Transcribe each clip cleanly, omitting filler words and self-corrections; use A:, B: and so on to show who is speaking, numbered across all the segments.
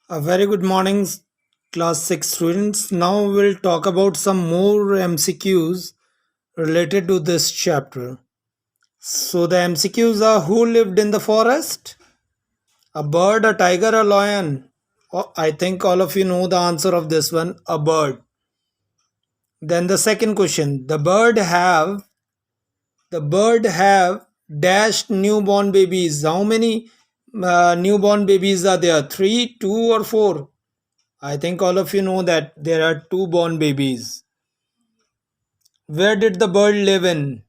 A: A very good morning, class 6 students. Now we'll talk about some more MCQs related to this chapter. So, the MCQs are: who lived in the forest? A bird, a tiger, a lion? Oh, I think all of you know the answer of this one: a bird. Then the second question: the bird have dashed newborn babies. How many newborn babies are there? Three, two, or four? I think all of you know that there are two born babies. Where did the bird live in?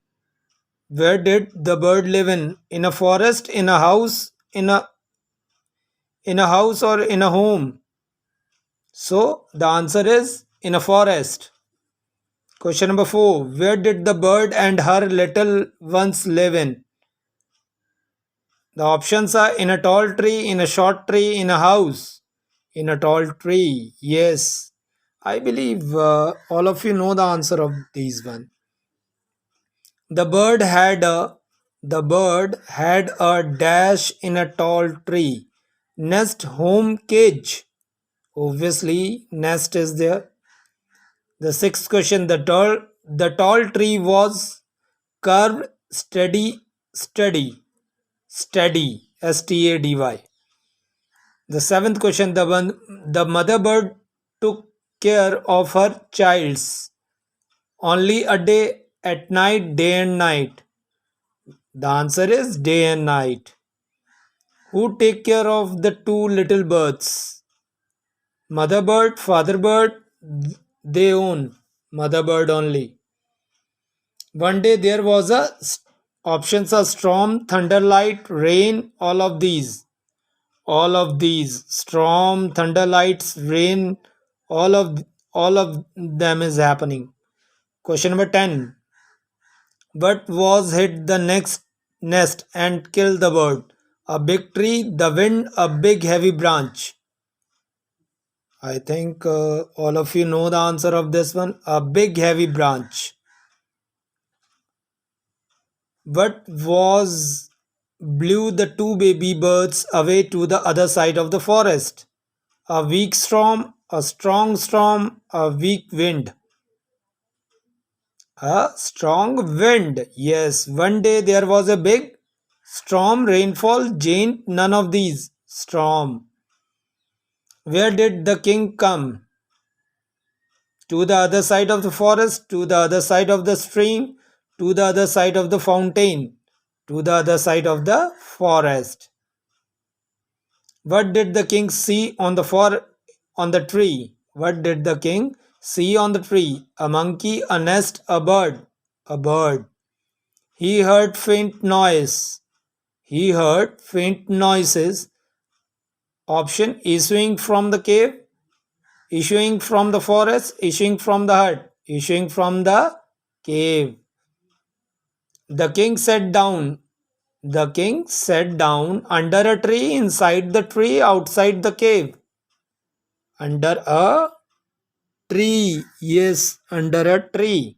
A: Where did the bird live in? In a forest, in a house, in a house or in a home? So the answer is in a forest. Question number 4. Where did the bird and her little ones live in? The options are in a tall tree, in a short tree, in a house. In a tall tree. Yes. I believe all of you know the answer of these one. The bird had a dash in a tall tree. Nest, home, cage. Obviously, nest is there. The sixth question: the tall tree was curved, steady, steady. The seventh question: the mother bird took care of her childs only a day, at night, day and night. The answer is day and night. Who take care of the two little birds? Mother bird, father bird, they own. Mother bird only. One day there was options are storm, thunder, light, rain, all of these. All of these. Storm, thunder, lights, rain, all of all of them is happening. Question number 10. What was hit the next nest and killed the bird? A big tree, the wind, a big heavy branch. I think all of you know the answer of this one. A big heavy branch. What was blew the two baby birds away to the other side of the forest? A weak storm, a strong storm, a weak wind. A strong wind. Yes, one day there was a big storm, rainfall, giant, none of these. Storm. Where did the king come? To the other side of the forest, to the other side of the stream, to the other side of the fountain, to the other side of the forest. What did the king see on the tree? What did the king see on the tree? A monkey, a nest, a bird. A bird. He heard faint noise. He heard faint noises. Option: issuing from the cave, issuing from the forest, issuing from the hut, issuing from the cave. The king sat down. The king sat down under a tree, inside the tree, outside the cave. Under a tree. Yes, under a tree.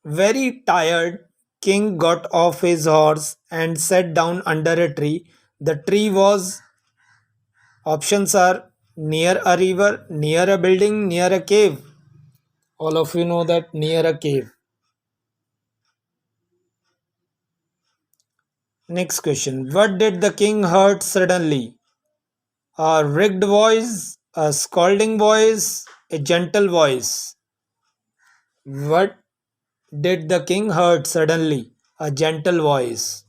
A: Very tired, king got off his horse and sat down under a tree. The tree was, options are, near a river, near a building, near a cave. All of you know that near a cave. Next question. What did the king heard suddenly? A rigged voice, a scolding voice, a gentle voice. What did the king heard suddenly? A gentle voice.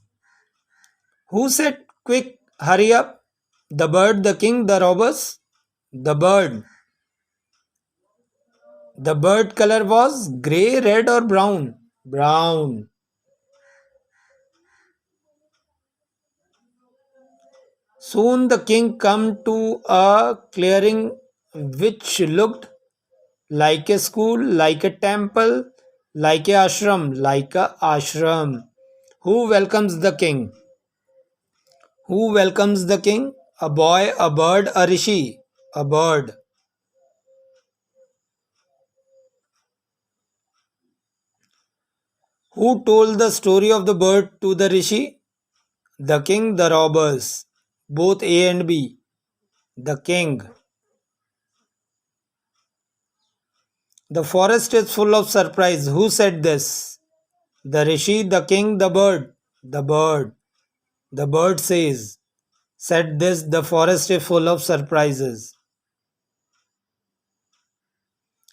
A: Who said, quick, hurry up? The bird, the king, the robbers? The bird. The bird color was grey, red, or brown? Brown. Soon the king come to a clearing which looked like a school, like a temple, like a ashram, like a ashram. Who welcomes the king? Who welcomes the king? A boy, a bird, a rishi. A bird. Who told the story of the bird to the rishi? The king, the robbers. Both A and B. The king. The forest is full of surprise. Who said this? The rishi, the king, the bird. The bird. The bird says, said this, the forest is full of surprises.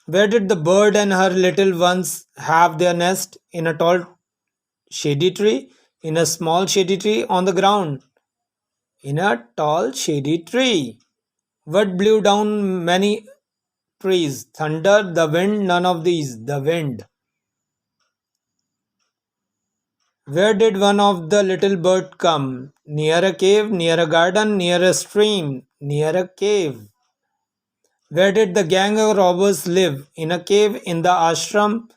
A: Where did the bird and her little ones have their nest? In a tall shady tree? In a small shady tree on the ground? In a tall shady tree. What blew down many trees? Thunder, the wind, none of these. The wind. Where did one of the little bird come? Near a cave, near a garden, near a stream, near a cave. Where did the gang of robbers live? In a cave, in the ashram,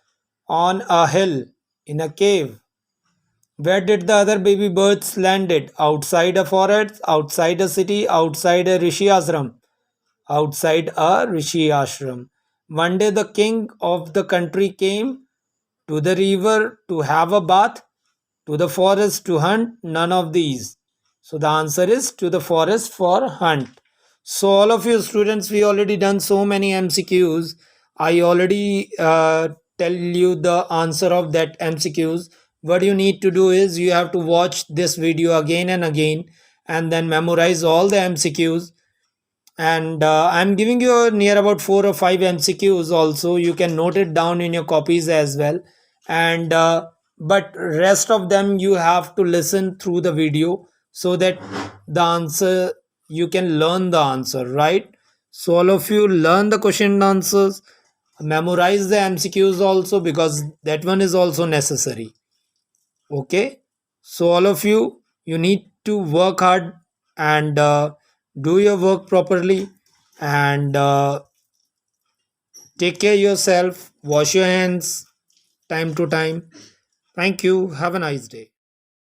A: on a hill, in a cave. Where did the other baby birds landed? Outside a forest, outside a city, outside a rishi ashram, outside a rishi ashram. One day the king of the country came to the river to have a bath, to the forest to hunt, none of these. So the answer is to the forest for hunt. So all of you students, we already done so many MCQs. I already tell you the answer of that MCQs. What you need to do is you have to watch this video again and again and then memorize all the MCQs. And I'm giving you near about 4 or 5 MCQs also. You can note it down in your copies as well. And but rest of them you have to listen through the video so that the answer you can learn the answer, right? So all of you learn the question and answers, memorize the MCQs also because that one is also necessary. Okay, so all of you, you need to work hard and do your work properly and take care yourself, wash your hands time to time. Thank you, have a nice day.